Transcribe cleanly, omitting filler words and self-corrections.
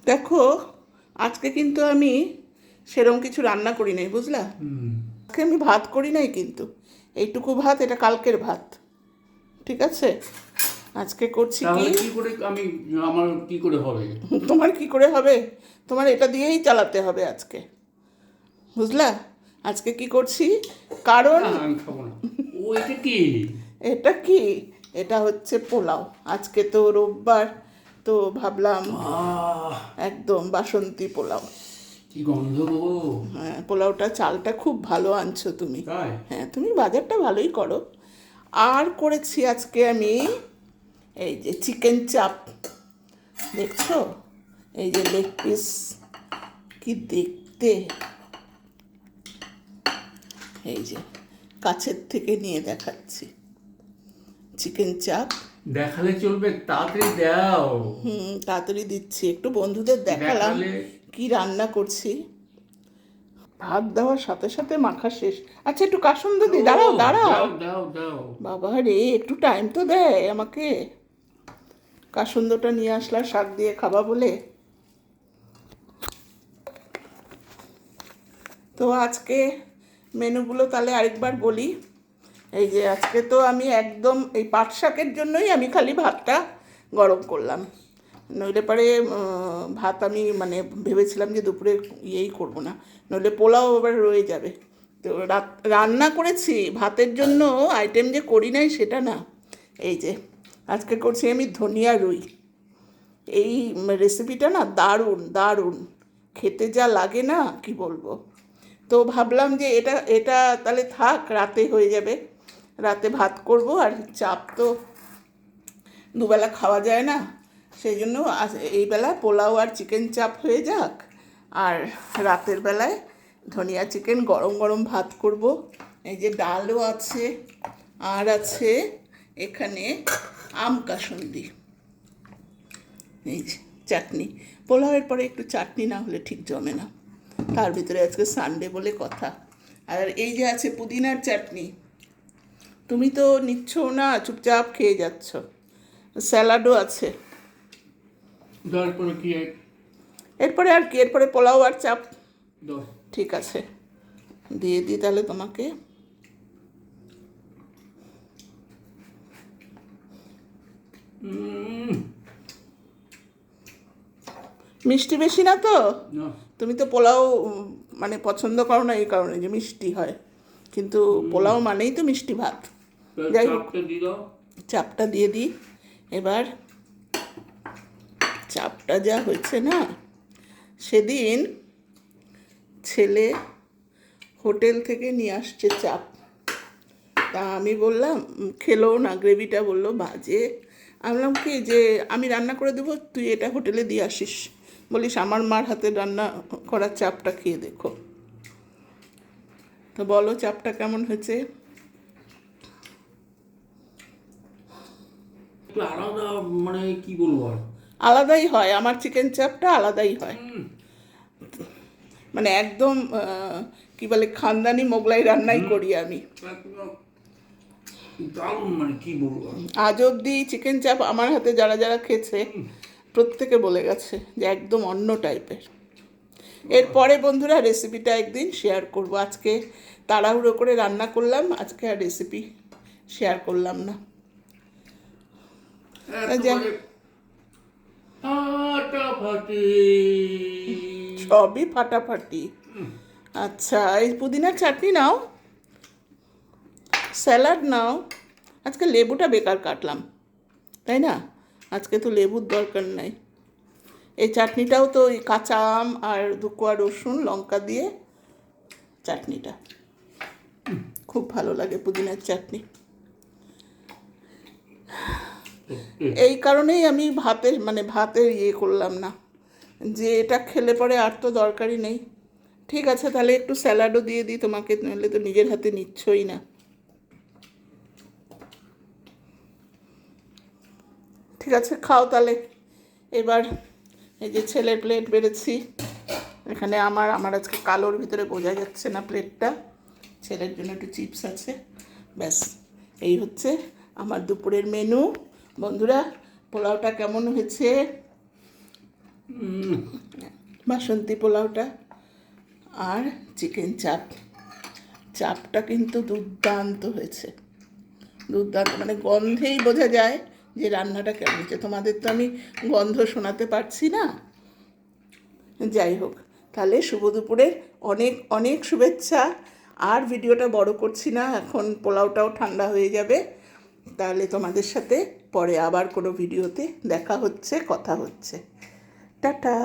দেখো, আজকে কিন্তু আমি সেরকম কিছু রান্না করি নাই, বুঝলা? আজকে আমি ভাত করি নাই, কিন্তু এইটুকু ভাত, এটা কালকের ভাত। ঠিক আছে, আজকে করছি কি। তাহলে কি করে আমি, আমার কি করে হবে? তোমার কি করে হবে? তোমার এটা দিয়েই চালাতে হবে আজকে, বুঝলা? আজকে কি করছি, কারণ না আমি খাবো না। ও এটা কি? এটা কি, এটা হচ্ছে পোলাও। আজকে তো রোববার, তো ভাবলাম আহ, একদম বাসন্তী পোলাও। কি গন্ধ গো! হ্যাঁ, পোলাওটা চালটা খুব ভালো আনছো তুমি। তাই? হ্যাঁ, তুমি বাজারটা ভালোই করো। আর করেছি আজকে আমি এই যে চিকেন চাপ, দেখছো? এই যে লেগ পিস, কি দেখতে! এই যে কাছের থেকে নিয়ে দেখাচ্ছি, চিকেন চাপ। দেখালে চলবে, তাড়াতাড়ি দাও। তাড়াতাড়ি দিচ্ছি, একটু বন্ধুদের দেখালাম দেখালে। কি রান্না করছি। ভাত দেওয়ার সাথে সাথে মাখা শেষ। আচ্ছা, একটু কাসুন্দ ও, দিই, দাঁড়াও দাঁড়াও। দাও দাও দাও। বাবা রে, একটু টাইম তো দেয় আমাকে। কাসুন্দটা নিয়ে আসলা শাক দিয়ে খাবা বলে। তো আজকে মেনুগুলো তাহলে আরেকবার বলি। এই যে আজকে তো আমি একদম এই পাট শাকের জন্যই আমি খালি ভাতটা গরম করলাম। নইলে পরে ভাত আমি মানে ভেবেছিলাম যে দুপুরে ইয়েই করবো না, নইলে পোলাও আবার রয়ে যাবে। তো রান্না করেছি ভাতের জন্য, আইটেম যে করি নাই সেটা না। এই যে আজকে করছি আমি ধনিয়া রুই। এই রেসিপিটা না দারুণ দারুণ, খেতে যা লাগে না কি বলবো। তো ভাবলাম যে এটা এটা তাহলে থাক, রাতে হয়ে যাবে। রাতে ভাত করব, আর চাপ তো দুবেলা খাওয়া যায় না, সেই জন্য এই বেলা পোলাও আর চিকেন চাপ হয়ে যাক। আর রাতের বেলায় ধনিয়া চিকেন গরম গরম ভাত করব। এই যে ডালও আছে, আর আছে এখানে আম কাসুন্দি, এই যে চাটনি। পোলাওয়ের পরে একটু চাটনি না হলে ঠিক জমে না। তার ভিতরে আজকে সানডে বলে কথা। আর এই যে আছে পুদিনার চাটনি। তুমি তো নিচ্ছও না, চুপচাপ খেয়ে যাচ্ছ। স্যালাডও আছে। তারপরে কি এরপরে আর কি, এরপরে পোলাও আর চাপ। দাও। ঠিক আছে, দিয়ে দিই তাহলে তোমাকে। উম, মিষ্টি বেশি না তো? না। তুমি তো পোলাও মানে পছন্দ করো না এই কারণে যে মিষ্টি হয়, কিন্তু পোলাও মানেই তো মিষ্টি ভাত। যাই হোক, চাপটা দিয়ে দাও। চাপটা দিয়ে দিই এবার। চাপটা যা হয়েছে না, সেদিন ছেলে হোটেল থেকে নিয়ে আসছে চাপ। তা আমি বললাম, খেলোও না, গ্রেভিটা বললো বাজে। আমি বললাম কি যে আমি রান্না করে দেবো, তুই এটা হোটেলে দিয়ে আসিস, বলিস আমার মার হাতে রান্না করা চাপটা খেয়ে দেখো। তো বলো চাপটা কেমন হয়েছে? একটু আলাদা, মানে কি বলবো আর। আলাদাই হয়, আমার চিকেন চাপটা আলাদাই হয়। মানে একদম কি বলে, খানদানি মোগলাই রান্নাই করি আমি। একদম দারুণ, মানে কি বলবো আর। আজ অবধি চিকেন চাপ আমার হাতে যারা যারা খেয়েছে প্রত্যেকে বলে গেছে যে একদম অন্য টাইপের। এরপরে বন্ধুরা রেসিপিটা একদিন শেয়ার করব। আজকে তাড়াহুড়ো করে রান্না করলাম, আজকে আর রেসিপি শেয়ার করলাম না। যা, একেবারে ফাটাফাটি। সবই ফাটাফাটি। আচ্ছা, এই পুদিনার চাটনি নাও, স্যালাড নাও। আজকে লেবুটা বেকার কাটলাম, তাই না? আজকে তো লেবুর দরকার নাই। এই চাটনিটাও তো ওই কাঁচা আম আর দুকোয়া রসুন লঙ্কা দিয়ে চাটনিটা খুব ভালো লাগে, পুদিনার চাটনি। এই কারণেই আমি ভাতের ইয়ে করলাম না, যে এটা খেলে পরে আর তো দরকারই নেই। ঠিক আছে, তাহলে একটু স্যালাডও দিয়ে দিই তোমাকে, নইলে তো নিজের হাতে নিচ্ছই না। ঠিক আছে, খাও তাহলে এবার। এই যে ছেলের প্লেট বেড়েছি এখানে, আমার আজকে কালোর ভিতরে বোঝা যাচ্ছে না প্লেটটা। ছেলের জন্য একটু চিপস আছে, ব্যাস। এই হচ্ছে আমার দুপুরের মেনু। বন্ধুরা, পোলাওটা কেমন হয়েছে? বাসন্তী পোলাওটা আর চিকেন চাপ। চাপটা কিন্তু দুর্দান্ত হয়েছে, দুর্দান্ত, মানে গন্ধেই বোঝা যায় যে রান্নাটা কেমন হয়েছে। তোমাদের তো আমি গন্ধ শোনাতে পারছি না। যাই হোক, তাহলে শুভ দুপুরের অনেক অনেক শুভেচ্ছা। আর ভিডিওটা বড় করছি না, এখন পোলাওটাও ঠান্ডা হয়ে যাবে। তাহলে তোমাদের সাথে পরে আবার কোনো ভিডিওতে দেখা হচ্ছে, কথা হচ্ছে। টাটা।